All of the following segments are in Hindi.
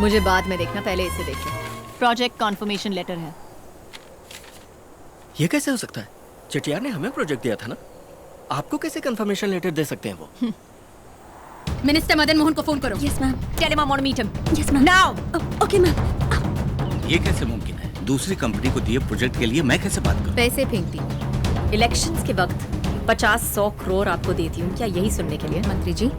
मुझे बाद में देखना, पहले इसे देख लो। प्रोजेक्ट कॉन्फर्मेशन लेटर है। ये कैसे हो सकता है? चटियार ने हमें प्रोजेक्ट दिया था ना, आपको कैसे कंफर्मेशन लेटर दे सकते हैं वो? मिनिस्टर मदन मोहन को फोन करो। Yes ma'am. Tell him I want to meet him. Yes ma'am. Now. Okay ma'am. ये कैसे मुमकिन है? दूसरी कंपनी को दिए प्रोजेक्ट के लिए मैं कैसे बात करूं? पैसे फेंकती। इलेक्शंस के वक्त 50-100 करोड़ आपको देती हूँ, क्या यही सुनने के लिए? मंत्री जी,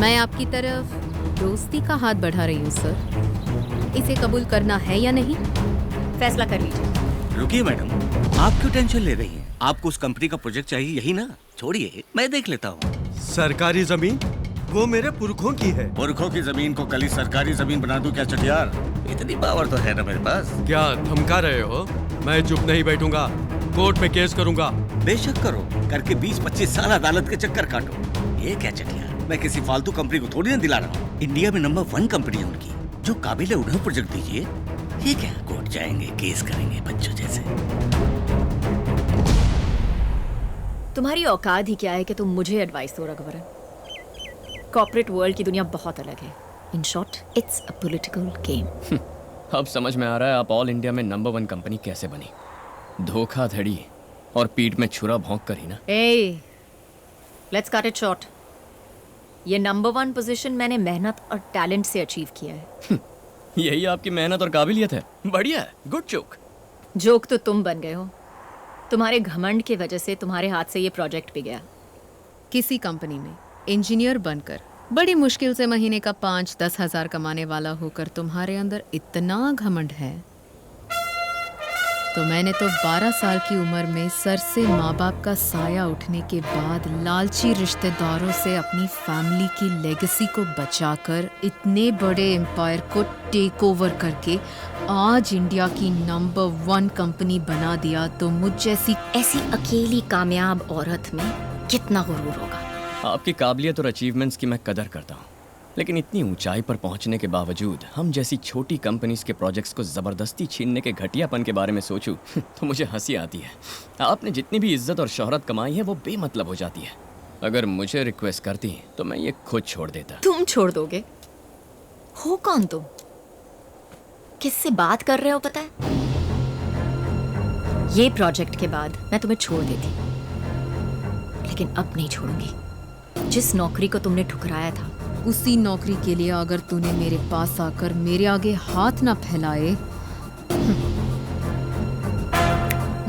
मैं आपकी तरफ दोस्ती का हाथ बढ़ा रही हूँ सर। इसे कबूल करना है या नहीं? फैसला कर लीजिए। रुकिए मैडम, आप क्यों टेंशन ले रही हैं? आपको उस कंपनी का प्रोजेक्ट चाहिए यही ना? छोड़िए, मैं देख लेता हूँ। सरकारी जमीन वो मेरे पुरखों की है। पुरखों की जमीन को कल ही सरकारी जमीन बना दूं क्या चटियार? इतनी पावर तो है ना मेरे पास। क्या धमका रहे हो? मैं चुप नहीं बैठूंगा, कोर्ट में केस करूंगा। बेशक करो, करके 20-25 साल अदालत के चक्कर काटो। ये क्या चटियार, मैं किसी फालतू कंपनी को थोड़ी ना दिला रहा हूँ। इंडिया में नंबर 1 कंपनी है उनकी, जो काबिल है उन्हें प्रोजेक्ट दीजिए। ये क्या, कोर्ट जाएंगे, केस करेंगे बच्चों जैसे। तुम्हारी औकात ही क्या है कि तुम मुझे एडवाइस दो रघुवरन? कॉर्पोरेट वर्ल्ड की दुनिया बहुत अलग है। In short, it's a political game. अब समझ में आ रहा है आप ऑल इंडिया में नंबर 1 कंपनी कैसे बनी। धोखाधड़ी और पीठ में छुरा भोंक कर ही ना। ए, लेट्स कट इट शॉर्ट। ये नंबर 1 पोजीशन मैंने मेहनत और टैलेंट से अचीव किया है। यही आपकी मेहनत और काबिलियत है। बढ़िया है, गुड जोक। जोक तो तुम बन गए हो। तुम्हारे घमंड की वजह से तुम्हारे हाथ से ये प्रोजेक्ट भी गया। किसी कंपनी में इंजीनियर बनकर बड़ी मुश्किल से महीने का 5-10 हजार कमाने वाला होकर तुम्हारे अंदर इतना घमंड है, तो मैंने तो 12 साल की उम्र में सर से माँ बाप का साया उठने के बाद लालची रिश्तेदारों से अपनी फैमिली की लेगेसी को बचाकर इतने बड़े एम्पायर को टेक ओवर करके आज इंडिया की नंबर 1 कंपनी बना दिया। तो मुझ जैसी ऐसी अकेली कामयाब औरत में कितना गुरूर होगा। आपकी काबिलियत और अचीवमेंट्स की मैं कदर करता हूँ, लेकिन इतनी ऊंचाई पर पहुंचने के बावजूद हम जैसी छोटी कंपनीज के प्रोजेक्ट्स को ज़बरदस्ती छीनने के घटियापन के बारे में सोचूं तो मुझे हंसी आती है। आपने जितनी भी इज्जत और शोहरत कमाई है वो बेमतलब हो जाती है। अगर मुझे रिक्वेस्ट करती तो मैं ये खुद छोड़ देता। तुम छोड़ दोगे? हो कौन तुम? किससे बात कर रहे हो पता है? ये प्रोजेक्ट के बाद मैं तुम्हें छोड़ देती, लेकिन अब नहीं छोड़ूंगी। जिस नौकरी को तुमने ठुकराया था, उसी नौकरी के लिए अगर तूने मेरे पास आकर मेरे आगे हाथ ना फैलाए।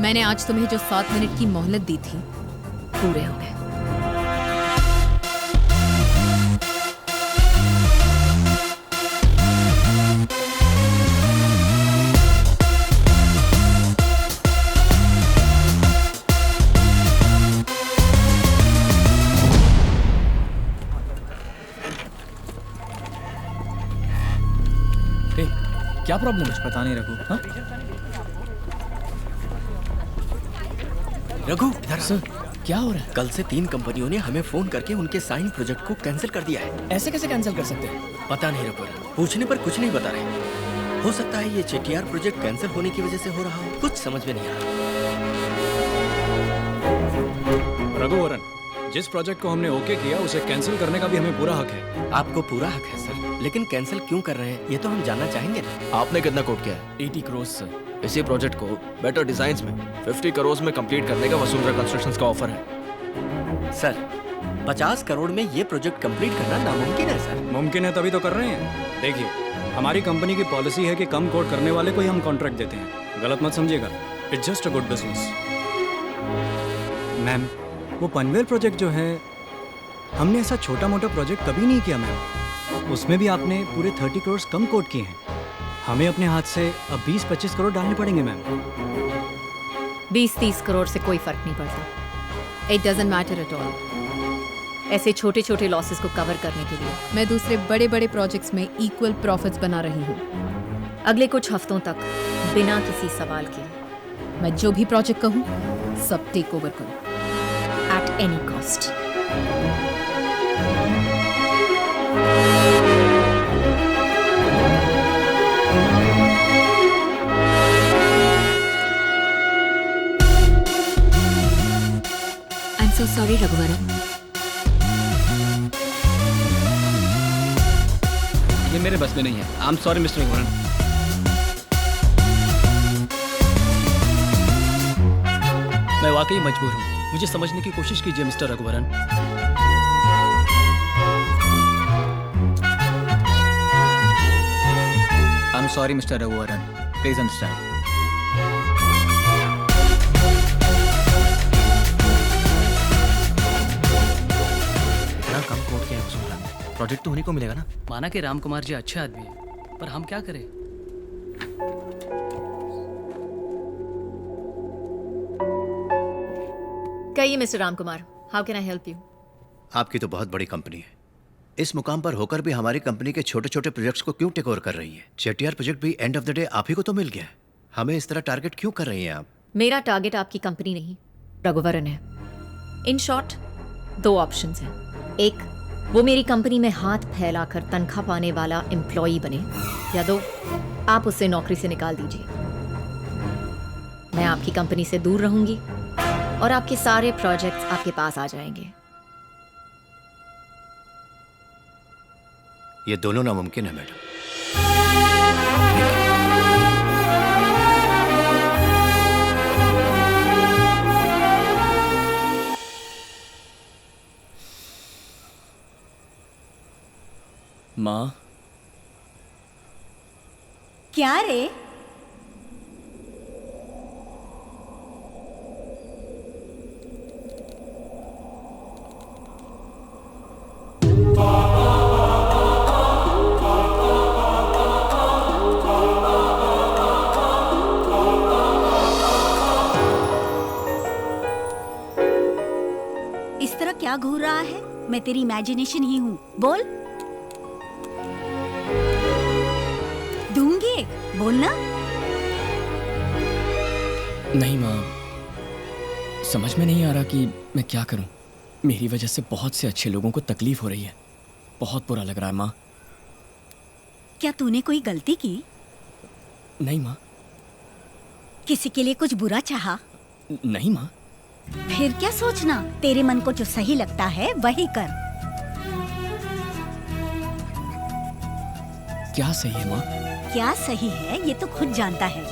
मैंने आज तुम्हें जो 7 मिनट की मोहलत दी थी, पूरे हो गए। क्या प्रॉब्लम है? पता नहीं रघु। हाँ? रघु इधर सर, क्या हो रहा है? कल से 3 कंपनियों ने हमें फोन करके उनके साइन प्रोजेक्ट को कैंसिल कर दिया है। ऐसे कैसे कैंसिल कर सकते हैं? पता नहीं रघु, पूछने पर कुछ नहीं बता रहे। हो सकता है ये चेटीआर प्रोजेक्ट कैंसिल होने की वजह से हो रहा हो, कुछ समझ में नहीं आ रहा। रघुवरन, जिस प्रोजेक्ट को हमने ओके किया उसे कैंसिल करने का भी हमें पूरा हक है। आपको पूरा हक है सर, लेकिन कैंसिल क्यों कर रहे हैं ये तो हम जानना चाहेंगे ना। आपने कितना कोट किया है? 80 करोड़ सर। इसी प्रोजेक्ट को बेटर डिजाइन्स में 50 करोड़ में कंप्लीट करने का वसुंधरा कंस्ट्रक्शंस का ऑफर है। सर 50 करोड़ में ये प्रोजेक्ट कंप्लीट करना नामुमकिन है सर। मुमकिन है तभी तो कर रहे हैं। देखिए, हमारी कंपनी की पॉलिसी है कि कम कोट करने वाले को ही हम कॉन्ट्रैक्ट देते हैं। गलत मत समझिएगा, it's just a good business. Ma'am, वो पनवेल प्रोजेक्ट जो है, हमने ऐसा छोटा मोटा प्रोजेक्ट कभी नहीं किया मैम। उसमें भी आपने पूरे 30 करोड़ कम कोट किए हैं। हमें अपने हाथ से अब 20-25 करोड़ डालने पड़ेंगे मैम। 20-30 करोड़ से कोई फर्क नहीं पड़ता। It doesn't matter at all. ऐसे छोटे छोटे लॉसेस को कवर करने के लिए मैं दूसरे बड़े बड़े प्रोजेक्ट्स में इक्वल प्रॉफिट्स बना रही हूँ। अगले कुछ हफ्तों तक बिना किसी सवाल के मैं जो भी प्रोजेक्ट कहूँ सब टेक ओवर करूँ, at any cost. so sorry, Raghuvaran. ये मेरे बस में नहीं है। I am sorry mister Raghuvaran. मैं वाकई मजबूर हूँ, मुझे समझने की कोशिश कीजिए mister Raghuvaran. I am sorry mister Raghuvaran, please understand. Come code क्या है वसुंधरा में? प्रोजेक्ट तो उन्हीं को मिलेगा ना? माना कि राम कुमार जी अच्छे आदमी हैं, पर हम क्या करें? कहिए mister Ram Kumar, how can I help you? आपकी तो बहुत बड़ी कंपनी है, इस मुकाम पर होकर भी हमारी कंपनी के छोटे छोटे प्रोजेक्ट्स को क्यों टेक ओवर कर रही है? चेटियार प्रोजेक्ट भी एंड ऑफ द डे आप ही को तो मिल गया है, हमें इस तरह टारगेट क्यों कर रही हैं आप? मेरा टारगेट आपकी कंपनी नहीं, रघुवरन है। इन शॉर्ट, दो ऑप्शंस हैं। एक, वो मेरी कंपनी में हाथ फैलाकर तनख्वाह पाने वाला एम्प्लॉई बने, या दो, आप उसे नौकरी से निकाल दीजिए। मैं आपकी कंपनी से दूर रहूंगी और आपके सारे प्रोजेक्ट्स आपके पास आ जाएंगे। ये दोनों नामुमकिन है मैडम। माँ, क्या रे? इस तरह क्या घूर रहा है? मैं तेरी इमेजिनेशन ही हूँ। बोल। दूंगी, बोलना। नहीं माँ, समझ में नहीं आ रहा कि मैं क्या करूं। मेरी वजह से बहुत से अच्छे लोगों को तकलीफ हो रही है, बहुत बुरा लग रहा है माँ। क्या तूने कोई गलती की? नहीं माँ। किसी के लिए कुछ बुरा चाहा? नहीं माँ। फिर क्या सोचना, तेरे मन को जो सही लगता है वही कर। क्या सही है माँ? क्या सही है ये तो खुद जानता है।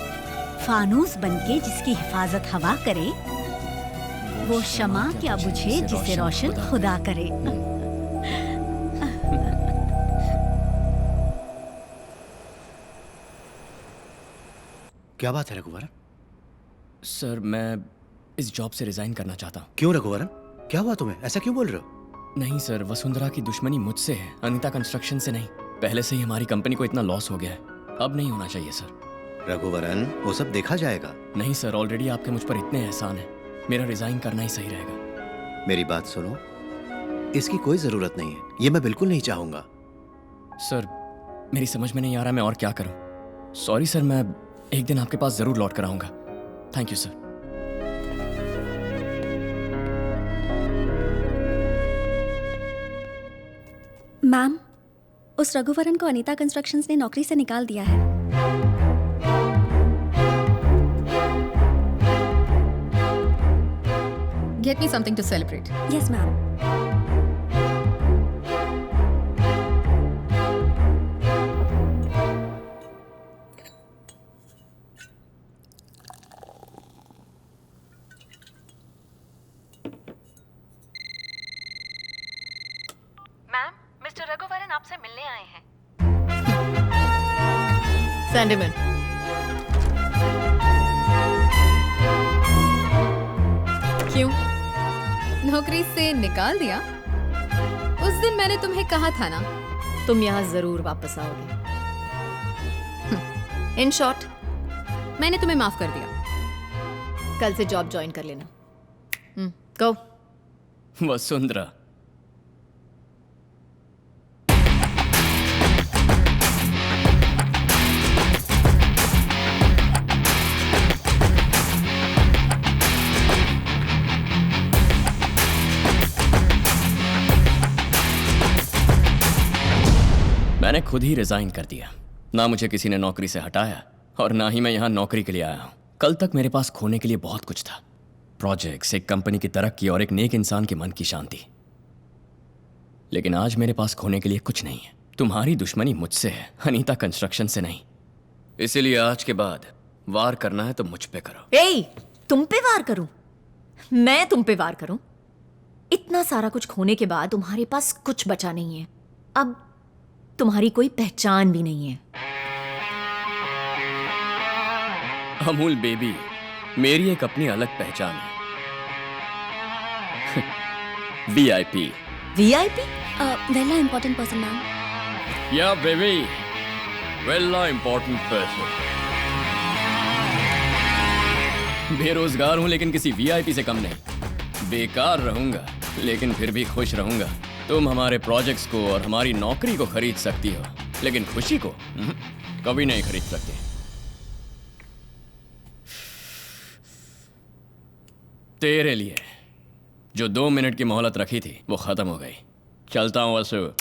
फानूस बनके जिसकी हिफाजत हवा करे, वो शमा क्या बुझे जिसे रोशन खुदा करे। क्या बात है रघुवरन? सर, मैं इस जॉब से रिजाइन करना चाहता हूँ। क्यों रघुवरन, क्या हुआ तुम्हें? ऐसा क्यों बोल रहे हो? नहीं सर, वसुंधरा की दुश्मनी मुझसे है, अनीता कंस्ट्रक्शन से नहीं। पहले से ही हमारी कंपनी को इतना लॉस हो गया है, अब नहीं होना चाहिए सर। रघुवरन, वो सब देखा जाएगा। नहीं सर, ऑलरेडी आपके मुझ पर इतने एहसान है, मेरा रिजाइन करना ही सही रहेगा। मेरी बात सुनो, इसकी कोई जरूरत नहीं है, ये मैं बिल्कुल नहीं चाहूंगा। सर, मेरी समझ में नहीं आ रहा मैं और क्या करूं। सॉरी सर, मैं एक दिन आपके पास जरूर लौट कर आऊंगा। Thank you sir. मैम, उस रघुवरन को अनीता कंस्ट्रक्शंस ने नौकरी से निकाल दिया है। Get me something to celebrate. Yes ma'am. Ma'am, mister Raghuvaran आपसे मिलने आए हैं। Send him in. क्यों? नौकरी से निकाल दिया? उस दिन मैंने तुम्हें कहा था ना, तुम यहाँ जरूर वापस आओगे। इन शॉर्ट, मैंने तुम्हें माफ कर दिया। कल से जॉब ज्वाइन कर लेना। गो। वसुंधरा, मैंने खुद ही रिजाइन कर दिया। ना मुझे किसी ने नौकरी से हटाया और ना ही मैं यहाँ नौकरी के लिए आया हूँ। कल तक मेरे पास खोने के लिए बहुत कुछ था, प्रोजेक्ट्स, एक कंपनी की तरक्की और एक नेक इंसान के मन की शांति। लेकिन आज मेरे पास खोने के लिए कुछ नहीं है। तुम्हारी दुश्मनी मुझसे है, अनीता कंस्ट्रक्शन से नहीं। इसीलिए आज के बाद वार करना है तो मुझ पे करो। ए, तुम पे वार करूं? मैं तुम पे वार करूं? इतना सारा कुछ खोने के बाद तुम्हारे पास कुछ बचा नहीं है। अब तुम्हारी कोई पहचान भी नहीं है। अमूल बेबी, मेरी एक अपनी अलग पहचान है। VIP। VIP? वेला इम्पोर्टेंट पर्सन मैम। या बेबी, वेला इंपॉर्टेंट पर्सन। बेरोजगार हूं लेकिन किसी VIP से कम नहीं। बेकार रहूंगा लेकिन फिर भी खुश रहूंगा। तुम हमारे प्रोजेक्ट्स को और हमारी नौकरी को खरीद सकती हो, लेकिन खुशी को कभी नहीं खरीद सकती। तेरे लिए जो 2 मिनट की मोहलत रखी थी वो खत्म हो गई। चलता हूं वसु।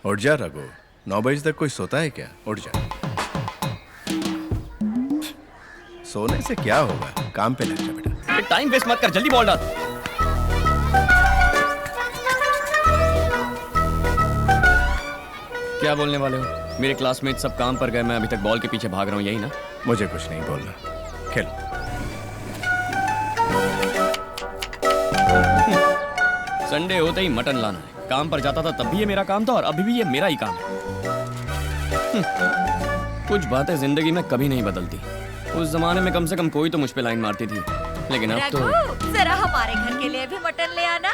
उठ जा रघु, 9 बजे तक कोई सोता है क्या? उठ जा। सोने से क्या होगा, काम पे लग जा बेटा। टाइम वेस्ट मत कर, जल्दी बॉल डाल। क्या बोलने वाले हो? मेरे क्लासमेट सब काम पर गए, मैं अभी तक बॉल के पीछे भाग रहा हूँ, यही ना? मुझे कुछ नहीं बोलना, खेल। संडे होते ही मटन लाना है। काम पर जाता था तब भी ये मेरा काम था और अभी भी ये मेरा ही काम है। कुछ बातें जिंदगी में कभी नहीं बदलती। उस जमाने में कम से कम कोई तो मुझ पे लाइन मारती थी, लेकिन अब तो जरा हमारे घर के लिए भी मटन ले आना।